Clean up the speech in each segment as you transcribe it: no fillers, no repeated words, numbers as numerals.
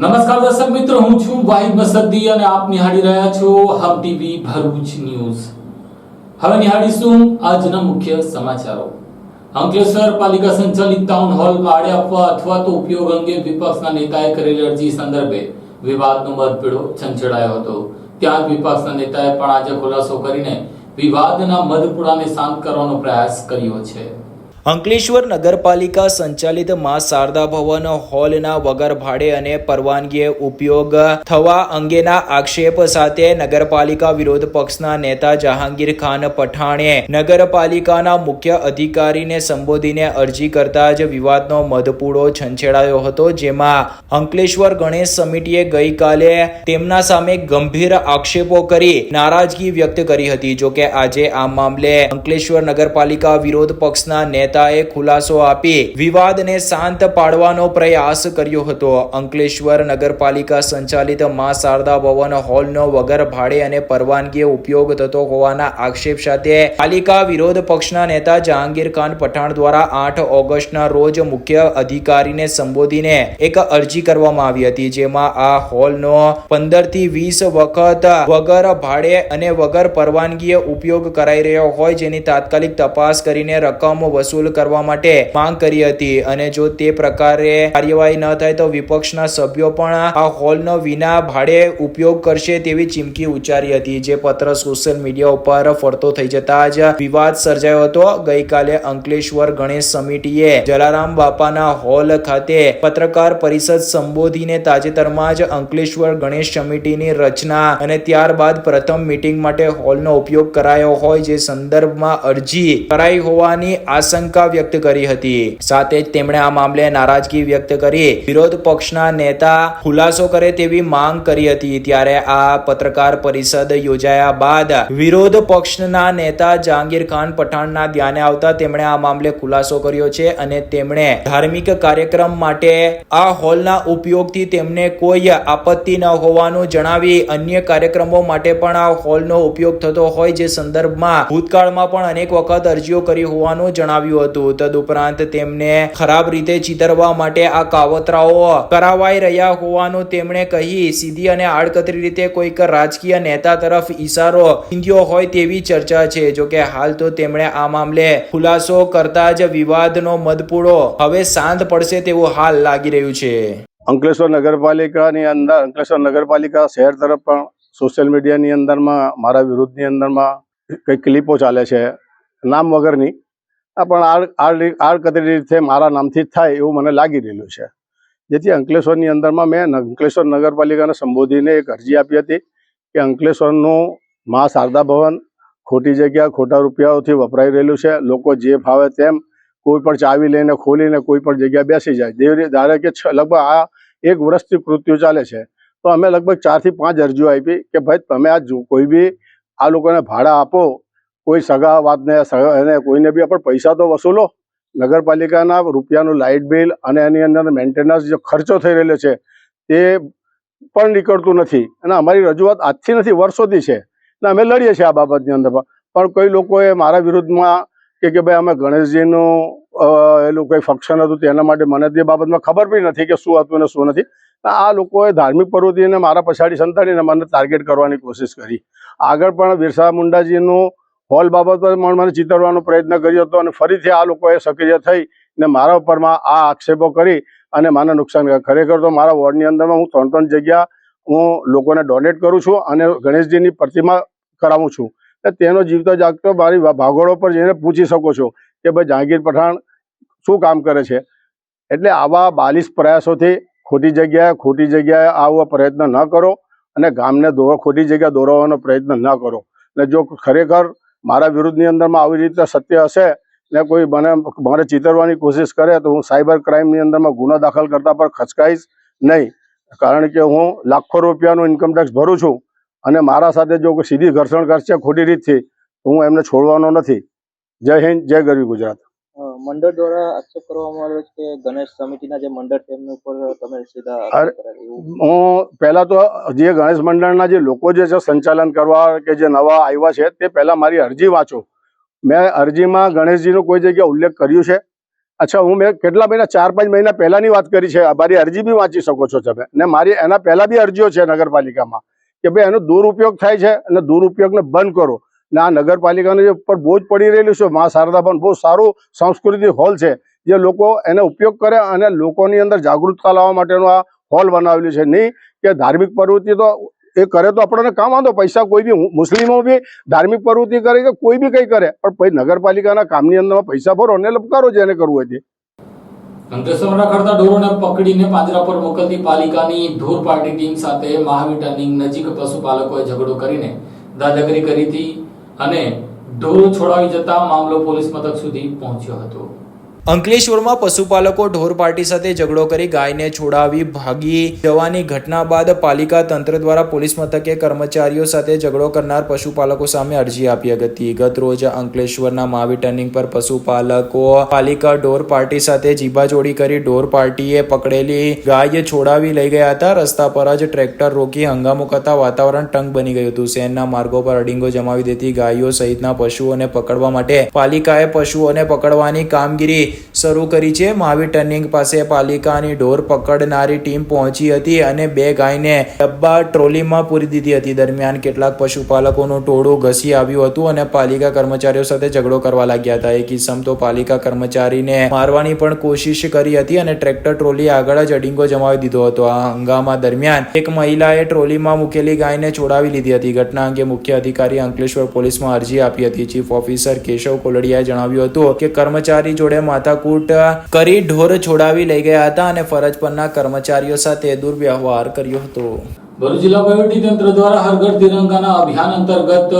નમસ્કાર દર્શક મિત્રો, હું છું વાહિદ મસદ્દી અને આપ નિહાળી રહ્યા છો હબ ટીવી ભરૂચ ન્યૂઝ। હવે નિહાળીશું આજના મુખ્ય સમાચારો। અંકલેશ્વર પાલિકા સંચાલિત ટાઉન હોલ ભાડે આપવા અથવા તો ઉપયોગ અંગે વિપક્ષના નેતાએ કરેલી અરજી સંદર્ભે વિવાદનો મતભેડો છંછેડાયો હતો। ત્યાં વિપક્ષના નેતાએ પણ આજે ખુલાસો કરીને વિવાદના મધપુડાને શાંત કરવાનો પ્રયાસ કર્યો છે। અંકલેશ્વર નગરપાલિકા સંચાલિત મા શારદા ભવન હોલના વગર ભાડે અને પરવાનગીએ ઉપયોગ થવા અંગેના આક્ષેપ સાથે નગરપાલિકા વિરોધ પક્ષના નેતા જહાંગીર ખાન પઠાણે નગરપાલિકાના મુખ્ય અધિકારીને સંબોધીને અરજી કરતા જ વિવાદનો મધપૂડો છંછેડાયો હતો, જેમાં અંકલેશ્વર ગણેશ સમિતિએ ગઈકાલે તેમના સામે ગંભીર આક્ષેપો કરી નારાજગી વ્યક્ત કરી હતી। જોકે આજે આ મામલે અંકલેશ્વર નગરપાલિકા વિરોધ પક્ષના નેતાએ ખુલાસો આપી વિવાદને શાંત પાડવાનો પ્રયાસ કર્યો હતો। અંકલેશ્વર નગરપાલિકા સંચાલિત મા શારદા ભવન હોલનો વગર ભાડે અને પરવાનગીએ ઉપયોગ થતો હોવાના આક્ષેપ સાથે પાલિકા વિરોધ પક્ષના નેતા જહાંગીર ખાન પઠાણ દ્વારા 8 ઓગસ્ટના રોજ મુખ્ય અધિકારીને સંબોધીને એક અરજી કરવામાં આવી હતી, જેમાં આ હોલનો 15 થી 20 વખત વગર ભાડે અને વગર પરવાનગીએ ઉપયોગ કરાઈ રહ્યો હોય, જેની તાત્કાલિક તપાસ કરીને રકમ વસૂલ કરવા માટે માંગ કરી હતી અને જો તે પ્રકારે કાર્યવાહી ન થાય તો વિપક્ષના સભ્યો પણ આ હોલનો વિના ભાડે ઉપયોગ કરશે તેવી ચીમકી ઉચ્ચારી હતી, જે પત્ર સોશિયલ મીડિયા ઉપર ફરતો થઈ જતા જ વિવાદ સર્જાયો હતો। ગઈકાલે અંકલેશ્વર ગણેશ સમિતિએ જલારામ બાપાના હોલ ખાતે પત્રકાર પરિષદ સંબોધીને તાજેતરમાં જ અંકલેશ્વર ગણેશ સમિતિની રચના અને ત્યારબાદ પ્રથમ મીટિંગ માટે હોલનો ઉપયોગ કરાયો હોય, જે સંદર્ભમાં અરજી કરાઈ હોવાની આશંકા વ્યક્ત કરી હતી। સાથે જ તેમણે આ મામલે નારાજગી વ્યક્ત કરી વિરોધ પક્ષના નેતા ખુલાસો કરે તેવી માંગ કરી હતી। ત્યારે આ પત્રકાર પરિષદ યોજાયા બાદ વિરોધ પક્ષના નેતા જહાંગીર ખાન પઠાણના ધ્યાને આવતા તેમણે આ મામલે ખુલાસો કર્યો છે અને તેમણે ધાર્મિક કાર્યક્રમ માટે આ હોલના ઉપયોગથી તેમને કોઈ આપત્તિ ન હોવાનું જણાવી અન્ય કાર્યક્રમો માટે પણ આ હોલનો ઉપયોગ થતો હોય, જે સંદર્ભમાં ભૂતકાળમાં પણ અનેક વખત અરજીઓ કરી હોવાનું જણાવ્યું હતું। તદુપરાંત તેમને ખરાબ રીતે ચિતરવા માટે આ કાવતરાઓ કરાવાઈ રહ્યા હોવાનું તેમણે કહી સીધી અને આડકતરી રીતે કોઈક રાજકીય નેતા તરફ ઈશારો ચીંધ્યો હોય તેવી ચર્ચા છે। જોકે હાલ તો તેમણે આ મામલે ખુલાસો કરતા જ વિવાદનો મધપૂડો હવે શાંત પડશે તેવું હાલ લાગી રહ્યું છે। અંકલેશ્વર નગરપાલિકાની અંદર અંકલેશ્વર નગરપાલિકા શહેર તરફ પણ સોશિયલ મીડિયાની અંદરમાં મારા વિરુદ્ધની અંદરમાં કઈ ક્લિપો ચાલે છે નામ વગરની, પણ આડકતરી રીતે મારા નામથી જ થાય એવું મને લાગી રહેલું છે, જેથી અંકલેશ્વરની અંદરમાં મેં અંકલેશ્વર નગરપાલિકાને સંબોધીને એક અરજી આપી હતી કે અંકલેશ્વરનું મા શારદા ભવન ખોટી જગ્યા ખોટા રૂપિયાઓથી વપરાઈ રહેલું છે। લોકો જે ફાવે તેમ કોઈ પણ ચાવી લઈને ખોલીને કોઈ પણ જગ્યા બેસી જાય। ધારે કે લગભગ આ 1 વર્ષથી કૃત્યુ ચાલે છે, તો અમે લગભગ 4 થી 5 અરજીઓ આપી કે ભાઈ તમે આ કોઈ બી આ લોકોને ભાડા આપો, કોઈ સગા વાતને એને કોઈને બી પણ પૈસા તો વસૂલો। નગરપાલિકાના રૂપિયાનું લાઇટ બિલ અને એની અંદર મેન્ટેનન્સ જે ખર્ચો થઈ રહેલો છે તે પણ નીકળતું નથી અને અમારી રજૂઆત આજથી નથી વર્ષોથી છે અને અમે લડીએ છીએ આ બાબતની અંદર। પણ કોઈ લોકોએ મારા વિરુદ્ધમાં કે ભાઈ અમે ગણેશજીનું એનું કોઈ ફંક્શન હતું તેના માટે મને તે બાબતમાં ખબર બી નથી કે શું હતું ને શું નથી। આ લોકોએ ધાર્મિક પ્રવૃત્તિને મારા પછાડી સંતાડીને મને ટાર્ગેટ કરવાની કોશિશ કરી। આગળ પણ બિરસા મુંડાજીનું હોલ બાબત પર મને ચિતરવાનો પ્રયત્ન કર્યો હતો અને ફરીથી આ લોકોએ સક્રિય થઈ ને મારા ઉપરમાં આ આક્ષેપો કરી અને મને નુકસાન કર્યા। ખરેખર તો મારા વોર્ડની અંદરમાં હું 3 જગ્યા હું લોકોને ડોનેટ કરું છું અને ગણેશજીની પ્રતિમા કરાવું છું। તેનો જીવતો જાગતો મારી ભાગોળો પર જઈને પૂછી શકો છો કે ભાઈ જહાંગીર પઠાણ શું કામ કરે છે। એટલે આવા બાલિશ પ્રયાસોથી ખોટી જગ્યાએ આવો પ્રયત્ન ન કરો અને ગામને ખોટી જગ્યા દોરવાનો પ્રયત્ન ન કરો। અને જો ખરેખર મારા વિરુદ્ધની અંદરમાં આવી રીતે સત્ય હશે ને કોઈ મને ચિતરવાની કોશિશ કરે તો હું સાયબર ક્રાઇમની અંદરમાં ગુનો દાખલ કરતા પણ ખચકાઈશ નહીં, કારણ કે હું લાખો રૂપિયાનું ઇન્કમ ટેક્સ ભરું છું અને મારા સાથે જો કોઈ સીધી ઘર્ષણ કરશે ખોટી રીતથી તો હું એમને છોડવાનો નથી। જય હિન્દ, જય ગરવી ગુજરાત। મંડળ દ્વારા આક્ષેપ કરવામાં આવ્યો છે કે ગણેશ સમિતિના જે મંડળ તેમના ઉપર તમે સીધા હું પહેલા તો જે ગણેશ મંડળના જે લોકો જે છે સંચાલન કરવા કે જે નવા આવ્યા છે તે પહેલા મારી અરજી વાંચો। મેં અરજીમાં ગણેશજીનો કોઈ જગ્યા ઉલ્લેખ કર્યું છે અચ્છા, મેં કેટલા મહિના 4-5 મહિના પહેલાની વાત કરી છે. મારી અરજી બી વાંચી શકો છો તમે, ને મારી એના પહેલા બી અરજીઓ છે નગરપાલિકામાં કે ભાઈ એનો દુરુપયોગ થાય છે અને દુરુપયોગને બંધ કરો. ને આ નગરપાલિકાનું જે ઉપર બોજ પડી રહેલું છે, મા શારદા ભવન બહુ સારું સાંસ્કૃતિક હોલ છે, જે લોકો એને ઉપયોગ કરે અને લોકોની અંદર જાગૃતતા લાવવા માટેનું આ હોલ બનાવેલું છે. નહીં કે ધાર્મિક પ્રવૃત્તિ તો એ કરે તો આપણને કામ વાંધો, પૈસા કોઈ બી મુસ્લિમો બી ધાર્મિક પ્રવૃત્તિ કરે કે કોઈ બી કંઈ કરે, પણ પછી નગરપાલિકાના કામની અંદર પૈસા ભરો અને લપકારો જેને કરવું હોય તે. અંકલેશ્વરમાં રખડતા ઢોરોને પકડીને પાંજરા પર મોકલતી પાલિકાની ઢોર પાર્ટી ટીમ સાથે મહાવીર ટર્નિંગ નજીક પશુપાલકોએ ઝઘડો કરીને દાદાગીરી કરી હતી અને ઢોરો છોડાવી જતા મામલો પોલીસ મથક સુધી પહોંચ્યો હતો. અંકલેશ્વરમાં પશુપાલકો ઢોર પાર્ટી સાથે ઝઘડો કરી ગાયને છોડાવી ભાગી જવાની ઘટના બાદ પાલિકા તંત્ર દ્વારા પોલીસ મથકે કર્મચારીઓ સાથે ઝઘડો કરનાર પશુપાલકો સામે અરજી આપી હતી. ગત રોજ અંકલેશ્વરના મહાવીર ટર્નિંગ પર પશુપાલકો પાલિકા ઢોર પાર્ટી સાથે જીબાજોડી કરી ઢોર પાર્ટીએ પકડેલી ગાય છોડાવી લઈ ગયા હતા. રસ્તા પર જ ટ્રેક્ટર રોકી હંગામો કરતા વાતાવરણ તંગ બની ગયું હતું. શહેરના માર્ગો પર અડીંગો જમાવી દેતી ગાયો સહિતના પશુઓને પકડવા માટે પાલિકાએ પશુઓને પકડવાની કામગીરી શરૂ કરી છે. મહાવીર ટર્નિંગ પાસે પાલિકાની ઢોર પકડનારી ટીમ પહોંચી હતી અને 2 ગાયને ડબ્બા ટ્રોલીમાં પૂરી દીધી હતી. દરમિયાન કેટલાક પશુપાલકોનું ટોળું ઘસી આવ્યું હતું અને પાલિકા કર્મચારીઓ સાથે ઝઘડો કરવા લાગ્યા હતા. એક ઇસમ તો પાલિકા કર્મચારીને મારવાની પણ કોશિશ કરી હતી અને ટ્રેક્ટર ટ્રોલી આગળ જ અડીંગો જમાવી દીધો હતો. આ હંગામા દરમિયાન એક મહિલાએ ટ્રોલીમાં મૂકેલી ગાયને છોડાવી લીધી હતી. ઘટના અંગે મુખ્ય અધિકારી અંકલેશ્વર પોલીસમાં અરજી આપી હતી. ચીફ ઓફિસર કેશવ કોલડિયાએ જણાવ્યું હતું કે કર્મચારી જોડે માથાકૂટ કરી ઢોર છોડાવી લઈ ગયા હતા અને ફરજ પરના કર્મચારીઓ સાથે દુર્વ્યવહાર કર્યો હતો. ભરૂચ જિલ્લા વહીવટીતંત્ર દ્વારા હર ઘર તિરંગાના અભિયાન અંતર્ગત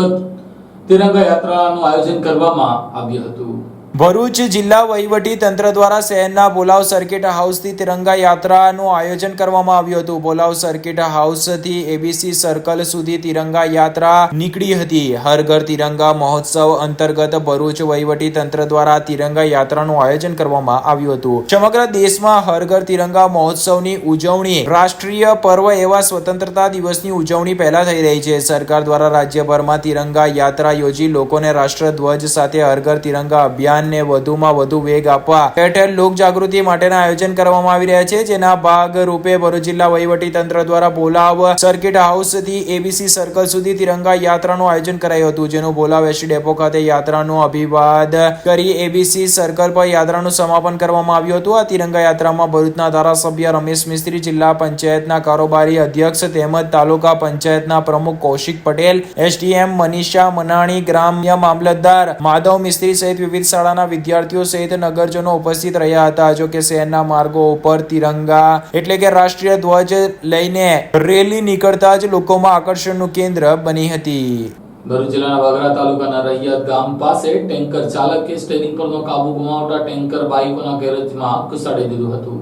તિરંગા યાત્રાનું આયોજન કરવામાં આવ્યું હતું. ભરૂચ જિલ્લા વહીવટી તંત્ર દ્વારા શહેરના બોલાવ સર્કિટ હાઉસથી તિરંગા યાત્રાનું આયોજન કરવામાં આવ્યું હતું. બોલાવ સર્કિટ હાઉસથી એબીસી સર્કલ સુધી તિરંગા યાત્રા નીકળી હતી. હર ઘર તિરંગા મહોત્સવ અંતર્ગત ભરૂચ વહીવટી તંત્ર દ્વારા તિરંગા યાત્રાનું આયોજન કરવામાં આવ્યું હતું. સમગ્ર દેશમાં હર ઘર તિરંગા મહોત્સવની ઉજવણી રાષ્ટ્રીય પર્વ એવા સ્વતંત્રતા દિવસની ઉજવણી પહેલા થઈ રહી છે. સરકાર દ્વારા રાજ્યભરમાં તિરંગા યાત્રા યોજી લોકોને રાષ્ટ્રધ્વજ સાથે હર ઘર તિરંગા અભિયાન ને વધુમાં વધુ વેગ આપવા ઠેર લોક જાગૃતિ માટેના આયોજન કરવામાં આવી રહ્યા છે. જેના ભાગ રૂપે ભરૂચ જિલ્લા વહીવટી તંત્ર દ્વારા બોલાવ સર્કિટ હાઉસથી એબીસી સર્કલ સુધી તિરંગા યાત્રાનું આયોજન કરાયું હતું. જેનું બોલાવ એસટી ડેપો ખાતે યાત્રાનું અભિવાદ કરી એબીસી સર્કલ પર યાત્રાનું સમાપન કરવામાં આવ્યું હતું. આ તિરંગા યાત્રામાં ભરૂચના ધારાસભ્ય રમેશ મિસ્ત્રી, જિલ્લા પંચાયતના કારોબારી અધ્યક્ષ તેમજ તાલુકા પંચાયતના પ્રમુખ કૌશિક પટેલ, એસડીએમ મનીષા મનાણી, ગ્રામ્ય મામલતદાર માધવ મિસ્ત્રી સહિત વિવિધ શાળાના વિદ્યાર્થીઓ સહિત નગરજનો ઉપસ્થિત રહ્યા હતા. જો કે શહેરના માર્ગો ઉપર તિરંગા એટલે કે રાષ્ટ્રીય ધ્વજ લઈને રેલી નીકળતા જ લોકોમાં આકર્ષણનું કેન્દ્ર બની હતી. ભરૂચ જિલ્લાના વાગરા તાલુકાના રૈયત ગામ પાસે ટેન્કર ચાલકે સ્ટીયરિંગ પરનો કાબુ ગુમાવતા ટેન્કર બાઇકોના ગેરેજમાં ઘુસાડી દીધું હતું.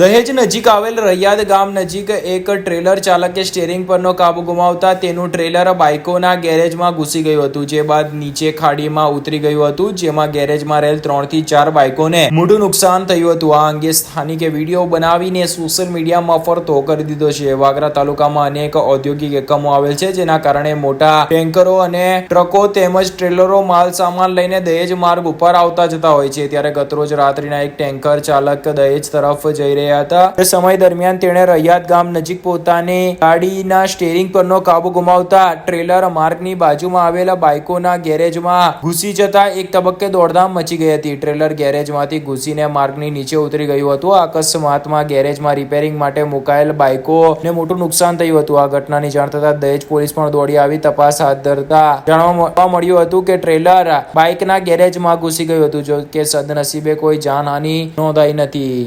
દહેજ નજીક આવેલ રૈયાદ ગામ નજીક એક ટ્રેલર ચાલકે સ્ટીયરિંગ પરનો કાબુ ગુમાવતા તેનું ટ્રેલર બાઇકોના ગેરેજમાં ઘૂસી ગયું હતું. જે બાદ નીચે ખાડીમાં ઉતરી ગયું હતું, જેમાં ગેરેજમાં રહેલ 3 થી 4 બાઇકોને મોટું નુકસાન થયું હતું. આ અંગે સ્થાનિકે વિડીયો બનાવીને સોશિયલ મીડિયામાં ફરતો કરી દીધો છે. વાગરા તાલુકામાં અનેક ઔદ્યોગિક એકમો આવેલ છે, જેના કારણે મોટા ટેન્કરો અને ટ્રકો તેમજ ટ્રેલરો માલ સામાન લઈને દહેજ માર્ગ ઉપર આવતા જતા હોય છે. ત્યારે ગતરોજ રાત્રિના એક ટેન્કર ચાલક દહેજ તરફ જઈ રહ્યા હતા. તે સમય દરમિયાન તેણે રૈયાદ ગામ નજીક પોતાની ગાડીના સ્ટીયરિંગ પરનો કાબુ ગુમાવતા ટ્રેલર માર્ગની બાજુમાં આવેલા બાઇકોના ગેરેજમાં ઘૂસી જતા એક તબક્કે દોડધામ મચી ગઈ હતી. ટ્રેલર ગેરેજમાંથી ઘૂસીને માર્ગની નીચે ઉતરી ગયું હતું. આ અકસ્માતમાં ગેરેજમાં રિપેરિંગ માટે મુકાયેલ બાઇકોને મોટું નુકસાન થયું હતું. આ ઘટનાની જાણ થતા દહેજ પોલીસ પણ દોડી આવી તપાસ હાથ ધરતા જાણવા મળ્યું હતું કે ટ્રેલર બાઇકના ગેરેજમાં ઘૂસી ગયું હતું. જો કે સદનસીબે કોઈ જાનહાનિ નોંધાઈ નથી.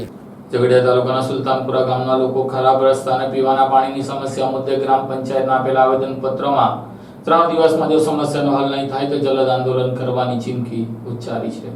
ઝઘડિયા તાલુકાના સુલતાનપુરા ગામના લોકો ખરાબ રસ્તા અને પીવાના પાણીની સમસ્યા મુદ્દે ગ્રામ પંચાયતના આપેલા આવેદનપત્રમાં 3 દિવસમાં જો સમસ્યાનો હલ નહીં થાય તો જલદ આંદોલન કરવાની ચીમકી ઉચ્ચારી છે.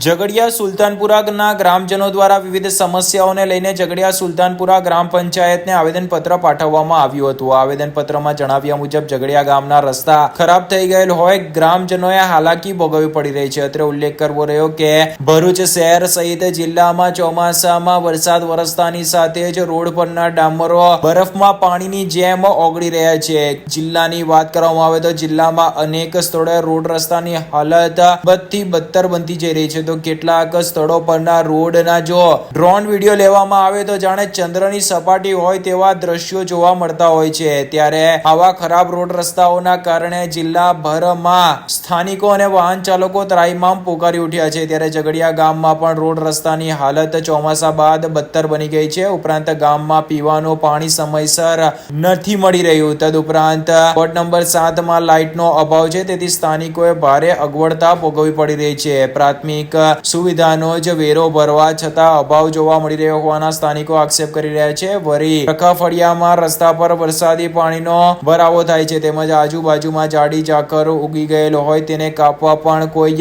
ઝઘડિયા સુલતાનપુરાના ગ્રામજનો દ્વારા વિવિધ સમસ્યાઓને લઈને ઝઘડિયા સુલતાનપુરા ગ્રામ પંચાયતને આવેદનપત્ર પાઠવવામાં આવ્યું હતું. આવેદનપત્રમાં જણાવ્યા મુજબ ઝઘડિયા ગામના રસ્તા ખરાબ થઈ ગયેલ હોય ગ્રામજનોએ હાલાકી ભોગવવી પડી રહી છે. અત્રે ઉલ્લેખ કરવો રહ્યો કે ભરૂચ શહેર સહિત જિલ્લામાં ચોમાસામાં વરસાદ વરસતાની સાથે જ રોડ પરના ડામરો બરફમાં પાણીની જેમ ઓગળી રહ્યા છે. જિલ્લાની વાત કરવામાં આવે તો જિલ્લામાં અનેક સ્થળોએ રોડ રસ્તાની હાલત બદથી બદતર બનતી જઈ રહી છે. છે તો કેટલાક સ્થળો પરના રોડના જો ડ્રોન વિડીયો લેવામાં આવે તો જાણે ચંદ્રની સપાટી હોય તેવા દ્રશ્યો જોવા મળતા હોય છે। ત્યારે આવા ખરાબ રોડ રસ્તાઓના કારણે જિલ્લાભરમાં સ્થાનિકો અને વાહન ચાલકો ત્રાહિમામ પોકારી ઉઠ્યા છે। ત્યારે ઝઘડિયા ગામમાં પણ રોડ રસ્તાની હાલત ચોમાસા બાદ બદતર બની ગઈ છે। ઉપરાંત ગામમાં પીવાનું પાણી સમયસર નથી મળી રહ્યું। તદુપરાંત વોર્ડ નંબર 7 માં લાઇટનો અભાવ છે, તેથી સ્થાનિકોએ ભારે અગવડતા ભોગવવી પડી રહી છે। પ્રાથમિક સુવિધાનો જ વેરો ભરવા છતાં અભાવ જોવા મળી રહ્યો હોવાના સ્થાનિકો આક્ષેપ કરી રહ્યા છે। વરી રખાફળિયામાં રસ્તા પર વરસાદી પાણીનો ભરાવો થાય છે, તેમજ આજુબાજુમાં જાડી ઝાકર ઉગી ગયેલો હોય તેને કાપવા પણ કોઈ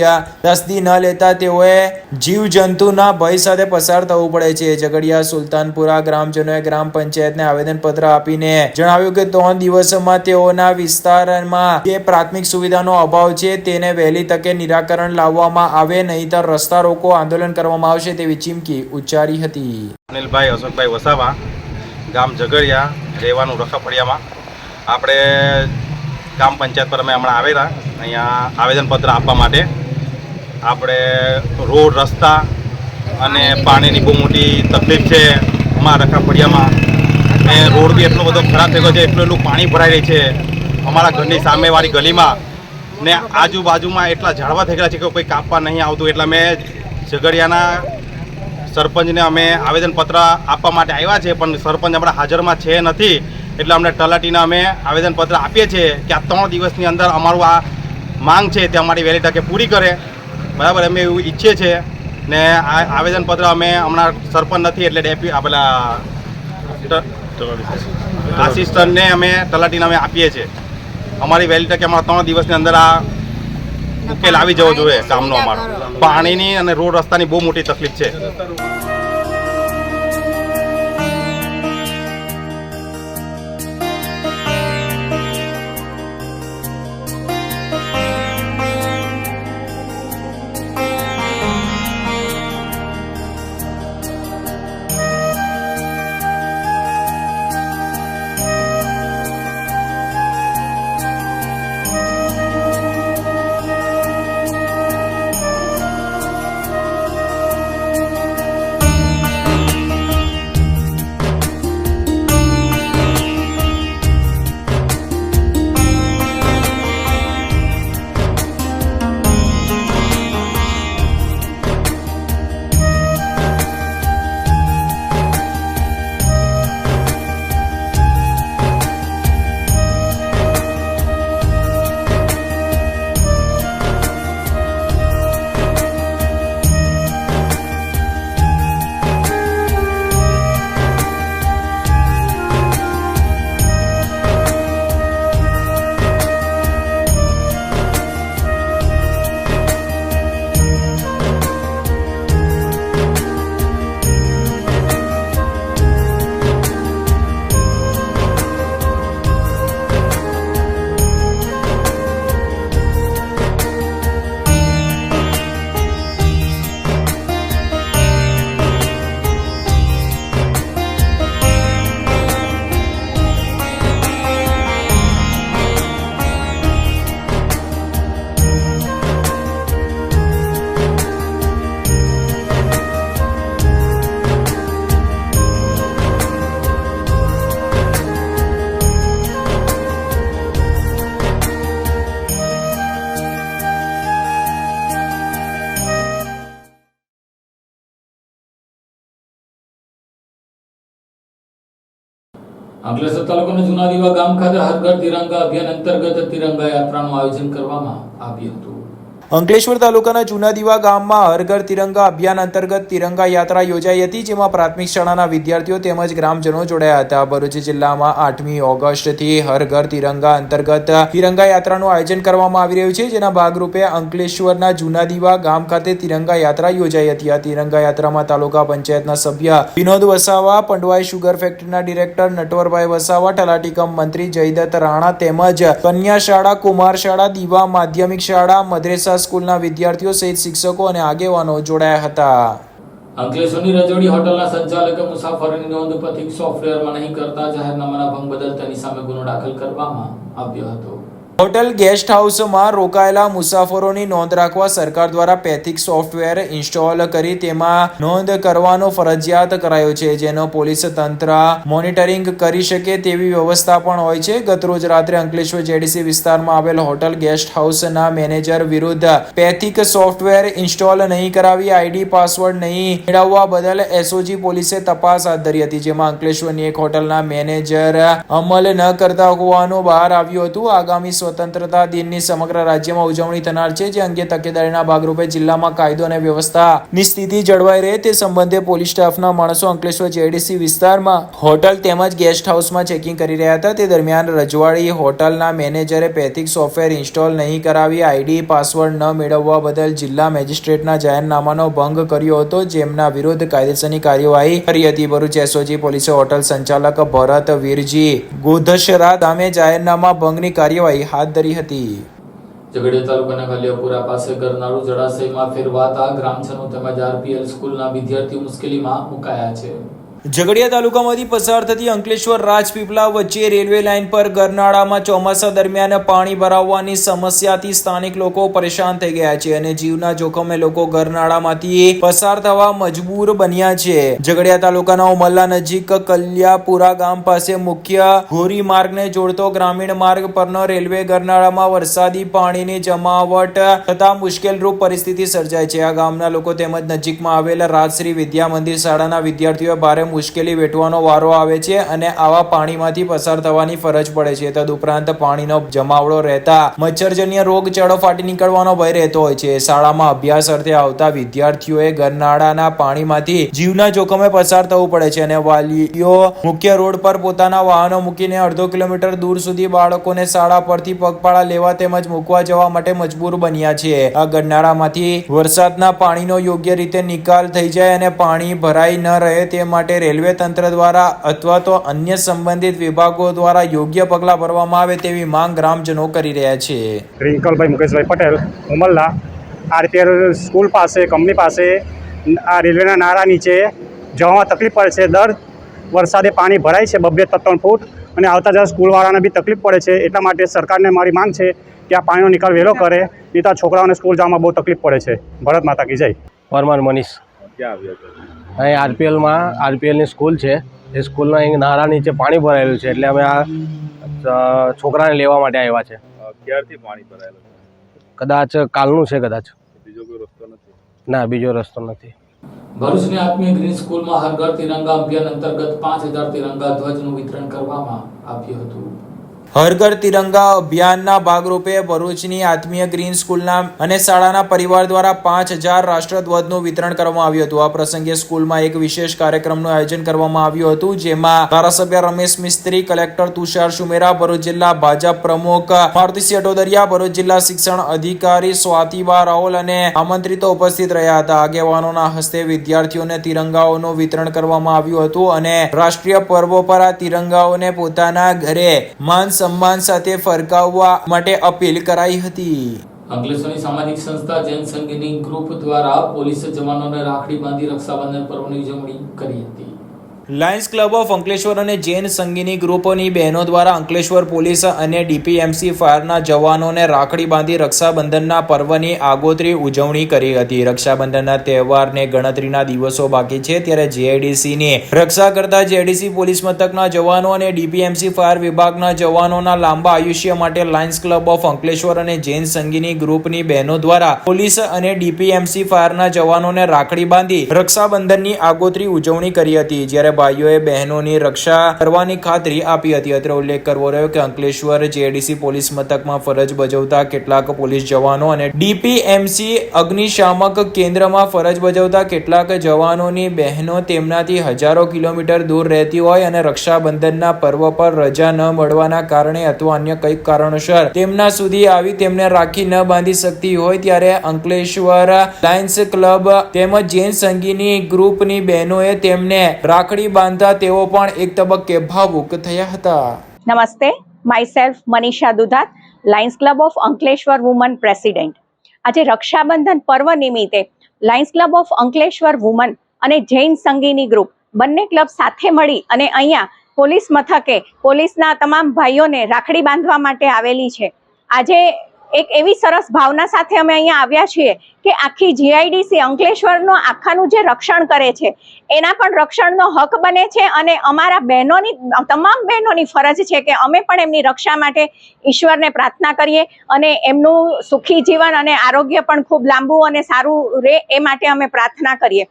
તસ્દી ન લેતા તેઓએ જીવજંતુના ભય સાથે પસાર થવું પડે છે। ઝઘડિયા સુલતાનપુરા ગ્રામજનોએ ગ્રામ પંચાયતને આવેદનપત્ર આપીને જણાવ્યું કે 3 દિવસમાં તેઓના વિસ્તારમાં જે પ્રાથમિક સુવિધાનો અભાવ છે તેને વહેલી તકે નિરાકરણ લાવવામાં આવે, નહીંતર રસ્તા રોકો આંદોલન કરવામાં આવશે તેવી ચીમકી ઉચ્ચારી હતી। અનિલભાઈ અશોકભાઈ વસાવા, ગામ ઝઘડિયા, રહેવાનું રખાફળિયામાં। આપણે ગ્રામ પંચાયત પર અમે હમણાં આવેલા અહીંયા આવેદનપત્ર આપવા માટે। આપણે રોડ રસ્તા અને પાણીની બહુ મોટી તકલીફ છે અમારા રખાફળિયામાં, ને રોડ બી એટલો બધો ખરાબ થઈ ગયો છે, એટલું પાણી ભરાઈ રહી છે અમારા ઘરની સામેવાળી ગલીમાં, ને આજુબાજુમાં એટલા ઝાડવા થઈ ગયા છે કે કોઈ કાપવા નહીં આવતું। એટલે મેં ઝઘડિયાના સરપંચને અમે આવેદનપત્ર આપવા માટે આવ્યા છે, પણ સરપંચ આપણા હાજરમાં છે નથી, એટલે અમને તલાટીને અમે આવેદનપત્ર આપીએ છીએ કે આ 3 દિવસની અંદર અમારું આ માંગ છે તે અમારી વહેલી તકે પૂરી કરે, બરાબર। અમે એવું ઈચ્છીએ છીએ ને આ આવેદનપત્ર અમે હમણાં સરપંચ નથી એટલે પેલા આસિસ્ટન્ટને અમે તલાટીને અમે આપીએ છીએ। અમારી વહેલી તકે અમારા 3 દિવસની અંદર આ ઉકેલ આવી જવો જોઈએ ગામનો। અમારો પાણીની અને રોડ રસ્તાની બહુ મોટી તકલીફ છે। અંકલેશ્વર તાલુકાના જૂના દીવા ગામ ખાતે હર ઘર તિરંગા અભિયાન અંતર્ગત તિરંગા યાત્રાનું આયોજન કરવામાં આવ્યું હતું। અંકલેશ્વર તાલુકાના જૂના દીવા ગામમાં હર ઘર તિરંગા અભિયાન અંતર્ગત તિરંગા યાત્રા યોજાઈ હતી, જેમાં પ્રાથમિક શાળાના વિદ્યાર્થીઓ તેમજ ગ્રામજનો જોડાયા હતા। ભરૂચ જિલ્લામાં 8મી ઓગસ્ટથી હર ઘર તિરંગા અંતર્ગત તિરંગા યાત્રાનું આયોજન કરવામાં આવી રહ્યું છે, જેના ભાગરૂપે અંકલેશ્વરના જૂના દીવા ગામ ખાતે તિરંગા યાત્રા યોજાઈ હતી। આ તિરંગા યાત્રામાં તાલુકા પંચાયતના સભ્ય વિનોદ વસાવા, પંડવાઈ શુગર ફેક્ટરીના ડિરેક્ટર નટવરભાઈ વસાવા, તલાટી કમ મંત્રી જયદત્ત રાણા તેમજ કન્યા શાળા, કુમાર શાળા, દીવા માધ્યમિક શાળા, મદ્રેસા સ્કૂલના વિદ્યાર્થીઓ સહિત શિક્ષકો અને આગેવાનો જોડાયા હતા। અંકલેશ્વરની રજોડી હોટલના સંચાલકે મુસાફરીની નોંધ પથિક સોફ્ટવેરમાં નહીં કરતા જાહેરનામાના ભંગ બદલ તેની સામે ગુનો દાખલ કરવામાં આવ્યો હતો। હોટલ ગેસ્ટ હાઉસમાં રોકાયેલા મુસાફરોની નોંધ રાખવા સરકાર દ્વારા પેથિક સોફ્ટવેર ઇન્સ્ટોલ કરી તેમાં નોંધ કરવાનો ફરજિયાત કરાયો છે, જેનો પોલીસ તંત્ર મોનિટરિંગ કરી શકે તેવી વ્યવસ્થા પણ હોય છે. ગતરોજ રાત્રે અંકલેશ્વર જેડીસી વિસ્તારમાં આવેલ હોટલ ગેસ્ટ હાઉસના મેનેજર વિરુદ્ધ પેથિક સોફ્ટવેર ઇન્સ્ટોલ નહીં કરાવી આઈડી પાસવર્ડ નહીં મેળવવા બદલ એસઓજી પોલીસે તપાસ હાથ ધરી હતી, જેમાં અંકલેશ્વરની એક હોટલના મેનેજર અમલ ન કરતા હોવાનું બહાર આવ્યું હતું. આગામી સ્વતંત્રતા દિનની સમગ્ર રાજ્યમાં ઉજવણી થનાર છે, જે અંગે તકેદારીના ભાગરૂપે જિલ્લામાં કાયદો અને વ્યવસ્થાની સ્થિતિ જળવાઈ રહે તે સંબંધે પોલીસ સ્ટાફના માણસો અંકલેશ્વર જેડીસી વિસ્તારમાં હોટલ તેમજ ગેસ્ટ હાઉસમાં ચેકિંગ કરી રહ્યા હતા. તે દરમિયાન રજવાડી હોટલના મેનેજરે પેથિક સોફ્ટવેર ઇન્સ્ટોલ નહીં કરાવી આઈડી પાસવર્ડ ન મેળવવા બદલ જિલ્લા મેજિસ્ટ્રેટના જાહેરનામાનો ભંગ કર્યો હતો, જેમના વિરુદ્ધ કાયદેસરની કાર્યવાહી કરી હતી. ભરૂચ એસઓજી પોલીસે હોટલ સંચાલક ભરત વીરજી ગોધશરા સામે જાહેરનામા ભંગની કાર્યવાહી હાથ ધરી હતી. ઝઘડિયા તાલુકાના કલિયાપુરા પાસે ગરનાળું જળાશયમાં ફેરવાતા ગ્રામજનો તેમજ આરપીએલ સ્કૂલના વિદ્યાર્થીઓ મુશ્કેલીમાં મુકાયા છે. ઝઘડિયા તાલુકામાંથી પસાર થતી અંકલેશ્વર રાજપીપળા વચ્ચે રેલવે લાઇન પર ગરનાળામાં ચોમાસા દરમિયાન પાણી ભરાવવાની સમસ્યાથી સ્થાનિક લોકો પરેશાન થઈ ગયા છે અને જીવના જોખમે લોકો ગરનાળામાંથી પસાર થવા મજબૂર બન્યા છે. ઝઘડિયા તાલુકાના ઉમલ્લા નજીક કલિયાપુરા ગામ પાસે મુખ્ય ઘોરી માર્ગને જોડતો ગ્રામીણ માર્ગ પરનો રેલવે ગરનાળામાં વરસાદી પાણીની જમાવટ થતા મુશ્કેલરૂપ પરિસ્થિતિ સર્જાય છે. આ ગામના લોકો તેમજ નજીકમાં આવેલા રાજશ્રી વિદ્યા મંદિર શાળાના વિદ્યાર્થીઓ ભારે મુશ્કેલી વેઠવાનો વારો આવે છે અને આવા પાણીમાંથી પસાર થવાની ફરજ પડે છે. તદુપરાંત પાણીનો જમાવડો રહેતા મચ્છરજન્ય રોગચાળો ફાટી નીકળવાનો ભય રહેતો હોય છે. શાળામાં અભ્યાસ અર્થે આવતા વિદ્યાર્થીઓએ ગરનાળાના પાણીમાંથી જીવના જોખમે પસાર થવું પડે છે અને વાલીઓ મુખ્ય રોડ પર પોતાના વાહનો મૂકીને અડધો કિલોમીટર દૂર સુધી બાળકોને શાળા પરથી પગપાળા લેવા તેમજ મૂકવા જવા માટે મજબૂર બન્યા છે. આ ગરનાળામાંથી વરસાદના પાણીનો યોગ્ય રીતે નિકાલ થઈ જાય અને પાણી ભરાઈ ન રહે તે માટે રેલવે તંત્ર દ્વારા અથવા તો અન્ય સંબંધિત વિભાગો દ્વારા યોગ્ય પગલાં ભરવામાં આવે તેવી માંગ ગ્રામજનો કરી રહ્યા છે. રિંકલભાઈ મુકેશભાઈ પટેલ, ઉમલ્લા, આરપીએલ સ્કૂલ પાસે, કંપની પાસે આ રેલવેના નાળા નીચે જવામાં તકલીફ પડે છે. દર વરસાદે પાણી ભરાય છે 2-3 ફૂટ અને આવતા જતા સ્કૂલવાળાને બી તકલીફ પડે છે. એટલા માટે સરકારને મારી માંગ છે કે આ પાણીનો નિકાલ વહેલો કરે, નહીં તો છોકરાઓને સ્કૂલ જવામાં બહુ તકલીફ પડે છે. ભારત માતા કી જય. પરમાર મનીષ. અહીં આરપીએલની સ્કૂલ છે, એ સ્કૂલના અહીં નાળા નીચે પાણી ભરાયેલું છે, એટલે અમે આ છોકરાને લેવા માટે આવ્યા છે. ક્યારથી પાણી ભરાયેલું છે? કદાચ કાલનું છે, કદાચ. બીજો કોઈ રસ્તો નથી? ના, બીજો રસ્તો નથી. ભરૂચની આત્મીય ગ્રીન સ્કૂલમાં હર ઘર તિરંગા અભિયાન અંતર્ગત 5000 તિરંગા ધ્વજનું વિતરણ કરવામાં આવ્યું હતું. હર ઘર તિરંગા અભિયાનના ભાગરૂપે ભરૂચની આત્મીય ગ્રીન સ્કૂલના અને શાળાના પરિવાર દ્વારા 5000 રાષ્ટ્રધ્વજનું વિતરણ કરવામાં આવ્યું હતું. આ પ્રસંગે સ્કૂલમાં એક વિશેષ કાર્યક્રમનું આયોજન કરવામાં આવ્યું હતું, જેમાં ધારાસભ્ય રમેશ મિસ્ત્રી, કલેક્ટર તુષાર સુમેરા, ભરૂચ જિલ્લા ભાજપ પ્રમુખ મારુતિસિંહ અટોદરિયા, ભરૂચ જિલ્લા શિક્ષણ અધિકારી સ્વાતિબા રાઓલ અને આમંત્રિતો ઉપસ્થિત રહ્યા હતા. આગેવાનોના હસ્તે વિદ્યાર્થીઓને તિરંગાઓનું વિતરણ કરવામાં આવ્યું હતું અને રાષ્ટ્રીય પર્વો પર આ તિરંગાઓને પોતાના ઘરે માન સન્માન સાથે ફરકાવવા માટે અપીલ કરાઈ હતી. અંકલેશ્વરની સામાજિક સંસ્થા જૈન સંગીની ગ્રુપ દ્વારા પોલીસ જવાનોને રાખડી બાંધી રક્ષાબંધન પર્વની ઉજવણી કરી હતી. લાયન્સ ક્લબ ઓફ અંકલેશ્વર અને જૈન સંગીની ગ્રુપોની બહેનો દ્વારા અંકલેશ્વર પોલીસ અને ડીપીએમસી ફાયરના જવાનોને રાખડી બાંધી રક્ષાબંધનના પર્વની આગોતરી ઉજવણી કરી હતી. રક્ષાબંધનના તહેવારને ગણતરીના દિવસો બાકી છે, ત્યારે જેઆઈડીસીની રક્ષા કરતા જેડીસી પોલીસ મથકના જવાનો અને ડીપીએમસી ફાયર વિભાગના જવાનોના લાંબા આયુષ્ય માટે લાયન્સ ક્લબ ઓફ અંકલેશ્વર અને જૈન સંગીની ગ્રુપની બહેનો દ્વારા પોલીસ અને ડીપીએમસી ફાયરના જવાનોને રાખડી બાંધી રક્ષાબંધનની આગોતરી ઉજવણી કરી હતી. જ્યારે ભાઈઓએ બહેનોની રક્ષા કરવાની ખાતરી આપી હતી. અત્રે ઉલ્લેખ કરવો રહ્યો કે અંકલેશ્વર જેડીસી પોલીસ મથકમાં ફરજ બજાવતા કેટલાક પોલીસ જવાનો અને ડીપીએમસી અગ્નિશામક કેન્દ્રમાં ફરજ બજાવતા કેટલાક જવાનોની બહેનો તેમનાથી હજારો કિલોમીટર દૂર રહેતી હોય અને રક્ષાબંધનના પર્વ પર રજા ન મળવાના કારણે અથવા અન્ય કંઈક કારણોસર તેમના સુધી આવી તેમને રાખી ન બાંધી શકતી હોય, ત્યારે અંકલેશ્વર લાયન્સ ક્લબ તેમજ જૈન સંગીની ગ્રુપની બહેનોએ તેમને રાખડી બાંધતા તેઓ પણ એક તબક્કે ભાવુક થયા હતા. નમસ્તે, my self Manisha Dudhat, Lions club of Ankleshwar woman president. આજે રક્ષાબંધન પર્વ નિમિત્તે Lions club of Ankleshwar woman અને જૈન સંગીની ગ્રુપ બંને ક્લબ સાથે મળી અને અહીંયા પોલીસ મથકે પોલીસના તમામ ભાઈઓને રાખડી બાંધવા માટે આવેલી છે. આજે એક એવી સરસ ભાવના સાથે અમે અહીંયા આવ્યા છીએ કે આખી જીઆઈડીસી અંકલેશ્વરનો આખાનું જે રક્ષણ કરે છે એના પણ રક્ષણનો હક બને છે અને અમારા તમામ બહેનોની ફરજ છે કે અમે પણ એમની રક્ષા માટે ઈશ્વરને પ્રાર્થના કરીએ અને એમનું સુખી જીવન અને આરોગ્ય પણ ખૂબ લાંબુ અને સારું રહે એ માટે અમે પ્રાર્થના કરીએ.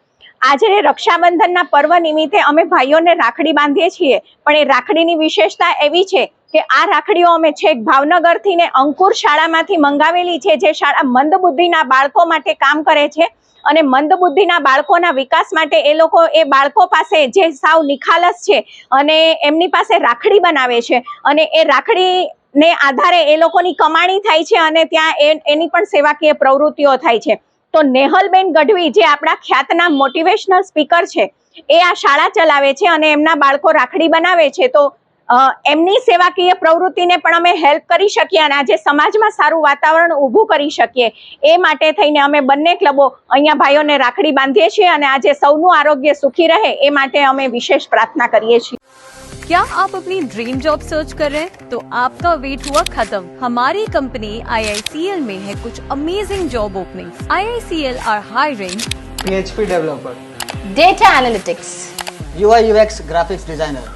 આજે રક્ષાબંધનના પર્વ નિમિત્તે અમે ભાઈઓને રાખડી બાંધીએ છીએ, પણ એ રાખડીની વિશેષતા એવી છે કે આ રાખડીઓ અમે છેક ભાવનગરથી ને અંકુર શાળામાંથી મંગાવેલી છે, જે શાળા મંદબુદ્ધિના બાળકો માટે કામ કરે છે અને મંદબુદ્ધિના બાળકોના વિકાસ માટે એ લોકો એ બાળકો પાસે જે સાવ નિખાલસ છે અને એમની પાસે રાખડી બનાવે છે અને એ રાખડીને આધારે એ લોકોની કમાણી થાય છે અને ત્યાં એની પણ સેવાકીય પ્રવૃત્તિઓ થાય છે. તો નેહલબેન ગઢવી જે આપણા ખ્યાતના મોટિવેશનલ સ્પીકર છે એ આ શાળા ચલાવે છે અને એમના બાળકો રાખડી બનાવે છે. તો એમની સેવાકીય પ્રવૃત્તિને પણ અમે હેલ્પ કરી શકીએ અને આજે સમાજમાં સારું વાતાવરણ ઊભું કરી શકીએ એ માટે થઈને અમે બંને ક્લબો અહીંયા ભાઈઓને રાખડી બાંધીએ છીએ અને આજે સૌનું આરોગ્ય સુખી રહે એ માટે અમે વિશેષ પ્રાર્થના કરીએ છીએ. क्या आप अपनी ड्रीम जॉब सर्च कर रहे हैं? तो आपका वेट हुआ खत्म. हमारी कंपनी IICL में है कुछ amazing job openings. IICL are hiring PHP developer, data analytics, UI UX graphics designer,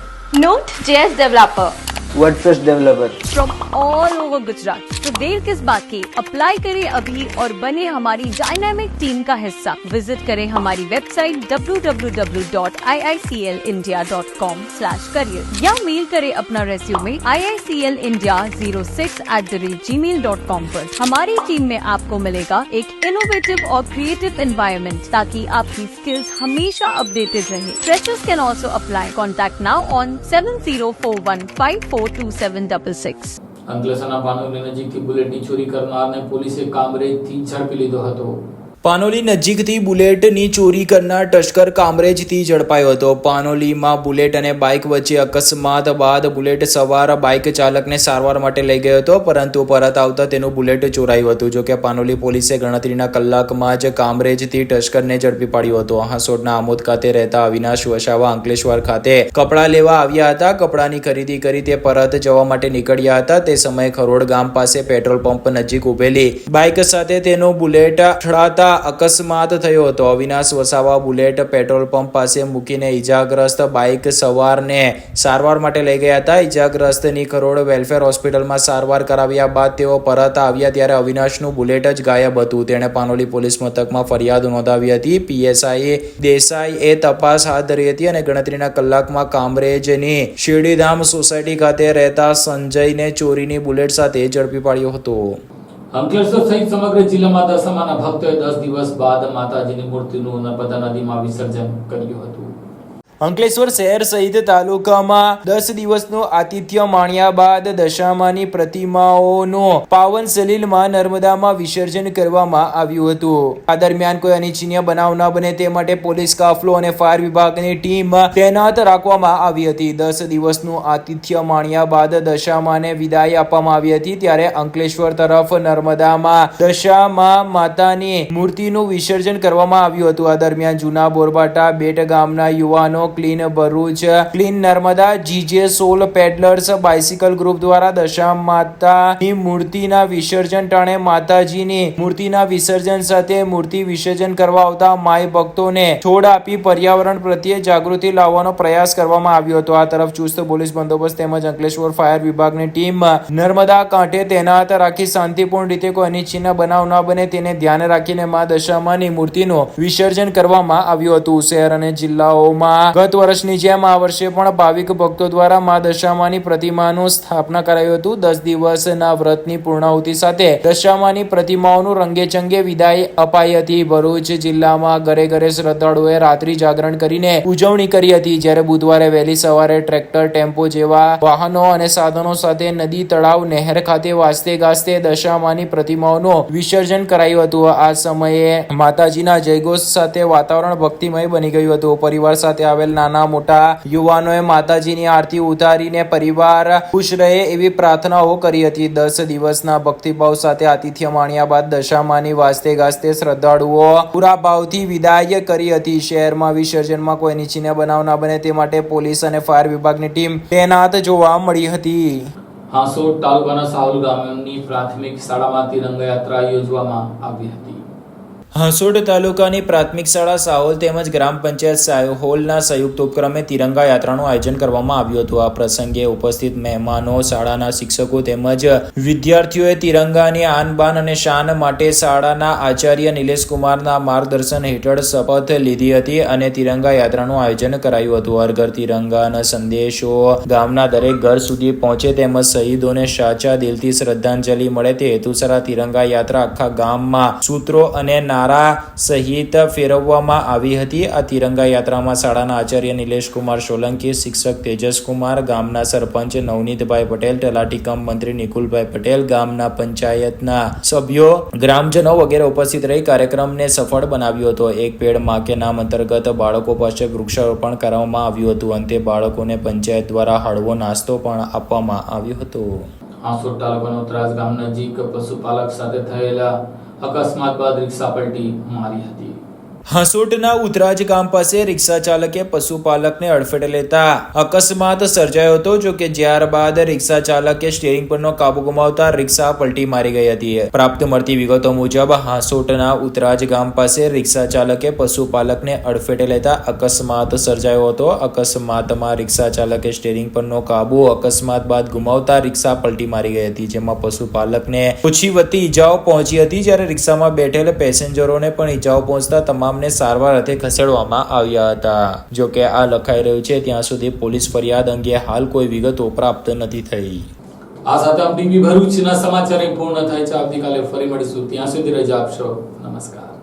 Node.js developer WordPress developer from all over Gujarat. तो देर किस बात की, अप्लाई करें अभी और बने हमारी डायनामिक टीम का हिस्सा. विजिट करें हमारी वेबसाइट www.iiclindia.com/career या मेल करें अपना रेज्यूमे iiclindia06@gmail.com पर. हमारी टीम में आपको मिलेगा एक इनोवेटिव और क्रिएटिव एनवायरनमेंट ताकि आपकी स्किल्स हमेशा अपडेटेड रहे. Freshers can also apply. Contact now on 7041542766. અંકલેશ્વરના પાનોલી નજીકથી બુલેટની ચોરી કરનારને પોલીસે કામરેજથી ઝડપી લીધો હતો. પાનોલી નજીકથી બુલેટની ચોરી કરનાર તસ્કર કામરેજથી ઝડપાયો હતો. પાનોલીમાં બુલેટ અને બાઇક વચ્ચે અકસ્માત બાદ બુલેટ સવાર બાઇક ચાલકને સારવાર માટે લઈ ગયો હતો, પરંતુ પરત આવતા તેનું બુલેટ ચોરાયું હતું. જોકે પાનોલી પોલીસે ગણતરીના કલાકમાં જ કામરેજથી તસ્કરને ઝડપી પાડ્યો હતો. હાંસોડના આમોદ ખાતે રહેતા અવિનાશ વસાવા અંકલેશ્વર ખાતે કપડાં લેવા આવ્યા હતા. કપડાની ખરીદી કરી તે પરત જવા માટે નીકળ્યા હતા. તે સમયે ખરોડ ગામ પાસે પેટ્રોલ પંપ નજીક ઉભેલી બાઇક સાથે તેનો બુલેટ અથડાતા અકસ્માત થયો હતો. Avinash Vasava bullet petrol pump પાસે મૂકીને ઈજાગ્રસ્ત બાઇક સવારને સારવાર માટે લઈ ગયા હતા. ઈજાગ્રસ્તની ખરોડ વેલફેર હોસ્પિટલમાં સારવાર કરાવ્યા બાદ તેઓ પરત આવ્યા ત્યારે અવિનાશનું બુલેટ જ ગાયબ હતું. તેણે પાનોલી પોલીસ મથકમાં ફરિયાદ નોંધાવી હતી. PSI દેસાઈએ તપાસ હાથ ધરી હતી અને ગણતરીના કલાકમાં કામરેજની શિરડીધામ સોસાયટી ખાતે રહેતા સંજયને ચોરીની બુલેટ સાથે ઝડપી પાડ્યો હતો. અંકલેશ્વર સહિત સમગ્ર જિલ્લામાં દશામાના ભક્તોએ 10 દિવસ બાદ માતાજીની મૂર્તિનું નર્મદા નદીમાં વિસર્જન કર્યું હતું. અંકલેશ્વર શહેર સહિત તાલુકામાં 10 દિવસનું આતિથ્ય માણ્યા બાદ દશામાની પ્રતિમાઓનું પાવન સલીલમાં નર્મદામાં વિસર્જન કરવામાં આવ્યું હતું. આ દરમિયાન કોઈ અનિચ્છનીય બનાવ ન બને તે માટે પોલીસ કાફલો અને ફાયર વિભાગની ટીમ તૈનાત રાખવામાં આવી હતી. 10 દિવસનું આતિથ્ય માણ્યા બાદ દશામાને વિદાય આપવામાં આવી હતી. ત્યારે અંકલેશ્વર તરફ નર્મદામાં દશામા માતાની મૂર્તિનું વિસર્જન કરવામાં આવ્યું હતું. આ દરમિયાન જૂના બોરબાટા બેટ ગામના યુવાનો clean Bharuch, clean Narmada, GJ સોલ પેડલર્સ બાઇસિકલ ગ્રુપ દ્વારા દશા માતાની મૂર્તિના વિસર્જન ટાણે માતાજીની મૂર્તિના વિસર્જન સાથે મૂર્તિ વિસર્જન કરવા આવતા માય ભક્તોને છોડ આપી પર્યાવરણ પ્રત્યે જાગૃતિ લાવવાનો પ્રયાસ કરવામાં આવ્યો હતો. આ તરફ ચુસ્ત પોલીસ બંદોબસ્ત તેમજ અંકલેશ્વર ફાયર વિભાગની ટીમ નર્મદા કાંઠે તૈનાત રાખી શાંતિપૂર્ણ રીતે કોઈ અનિચ્છનીય બનાવ ન બને તેને ધ્યાને રાખીને મા દશામાની મૂર્તિનું વિસર્જન કરવામાં આવ્યું હતું. શહેર અને જિલ્લાઓમાં ગત વર્ષની જેમ આ વર્ષે પણ ભાવિક ભક્તો દ્વારા મા દશામાની પ્રતિમાનું સ્થાપના કરાયું હતું. 10 દિવસના વ્રતની પૂર્ણાહુતિ સાથે દશામાની પ્રતિમાઓનું રંગેચંગે વિદાય અપાઈ હતી. ભરૂચ જિલ્લામાં ઘરે ઘરે શ્રદ્ધાળુઓએ રાત્રિ જાગરણ કરીને ઉજવણી કરી હતી. જ્યારે બુધવારે વહેલી સવારે ટ્રેક્ટર, ટેમ્પો જેવા વાહનો અને સાધનો સાથે નદી, તળાવ, નહેર ખાતે વાજતે ગાજતે દશામાની પ્રતિમાઓનું વિસર્જન કરાયું હતું. આ સમયે માતાજીના જયઘોષ સાથે વાતાવરણ ભક્તિમય બની ગયું હતું. પરિવાર સાથે આવેલ નાના મોટા યુવાનોએ માતાજીની આરતી ઉતારીને પરિવાર ખુશ રહે એવી પ્રાર્થનાઓ કરી હતી. 10 દિવસના ભક્તિભાવ સાથે આતિથ્ય માણ્યા બાદ દશામાની વાજતે ગાજતે શ્રદ્ધાળુઓ પૂરા ભાવથી વિદાય કરી હતી. શહેરમાં વિસર્જનમાં કોઈ અનિચ્છનીય બનાવ ન બને તે માટે પોલીસ અને ફાયર વિભાગની ટીમ તૈનાત જોવા મળી હતી. હાંસોટ તાલુકાના સાઉલ ગામની પ્રાથમિક શાળામાં તિરંગા યાત્રા યોજવામાં આવી હતી. હાંસોડ તાલુકાની પ્રાથમિક શાળા સાહોલ તેમજ ગ્રામ પંચાયત સાહોલના સંયુક્ત ઉપક્રમે તિરંગા યાત્રાનું આયોજન કરવામાં આવ્યું હતું. આ પ્રસંગે ઉપસ્થિત મહેમાનો, શાળાના શિક્ષકો તેમજ વિદ્યાર્થીઓએ તિરંગાની આન બાન અને શાન માટે શાળાના આચાર્ય નિલેશકુમારના માર્ગદર્શન હેઠળ શપથ લીધી હતી અને તિરંગા યાત્રાનું આયોજન કરાયું હતું. હર ઘર તિરંગાના સંદેશો ગામના દરેક ઘર સુધી પહોંચે તેમજ શહીદોને સાચા દિલથી શ્રદ્ધાંજલિ મળે તે હેતુસર આ તિરંગા યાત્રા આખા ગામમાં સૂત્રો અને નારા સહિત ફેરવવામાં આવી હતી. આ તિરંગા યાત્રામાં શાળાના આચાર્ય નિલેશકુમાર સોલંકી, શિક્ષક તેજસકુમાર, ગામના સરપંચ નવનીતભાઈ પટેલ, તલાટી કમ મંત્રી નિકુલભાઈ પટેલ, ગામના પંચાયતના સભ્યો, ગ્રામજનો વગેરે ઉપસ્થિત રહી કાર્યક્રમને સફળ બનાવ્યો હતો. એક પેડ માં કે નામ અંતર્ગત બાળકો પાસે વૃક્ષારોપણ કરવામાં આવ્યું હતું. અંતે બાળકોને પંચાયત દ્વારા હળવો નાસ્તો પણ આપવામાં આવ્યો હતો. હાંસોટ તાલુકાના ઉતરાજ ગામ નજીક પશુપાલક સાથે થયેલા અકસ્માત બાદ રિક્ષા પલટી મારી હતી. હાંસોટના ઉતરાજ ગામ પાસે રિક્ષા ચાલકે પશુપાલકને અડફેટે લેતા અકસ્માત સર્જાયો હતો. જો કે ત્યારબાદ રિક્ષા ચાલકે સ્ટીયરિંગ પરનો કાબુ ગુમાવતા રિક્ષા પલટી મારી ગઈ હતી. પ્રાપ્ત મળતી વિગતો મુજબ હાંસોટના ઉતરાજ ગામ પાસે રિક્ષા ચાલકે પશુપાલકને અડફેટે લેતા અકસ્માત સર્જાયો હતો. અકસ્માતમાં રિક્ષા ચાલકે સ્ટીયરિંગ પરનો કાબુ અકસ્માત બાદ ગુમાવતા રિક્ષા પલટી મારી ગઈ હતી, જેમાં પશુપાલકને ઓછી વધતી ઈજાઓ પહોંચી હતી. જ્યારે રિક્ષામાં બેઠેલ પેસેન્જરોને પણ ઈજાઓ પહોંચતા તમામ સારવાર અર્થે ખસેડવામાં આવ્યા હતા. જો કે આ લખાઈ રહ્યું છે ત્યાં સુધી પોલીસ ફરિયાદ અંગે હાલ કોઈ વિગતો પ્રાપ્ત નથી થઈ. આ સાથે આપણી ભરૂચના સમાચાર પૂર્ણ થાય છે. આવતીકાલે ફરી મળીશું. ત્યાં સુધી રજા આપશો. નમસ્કાર.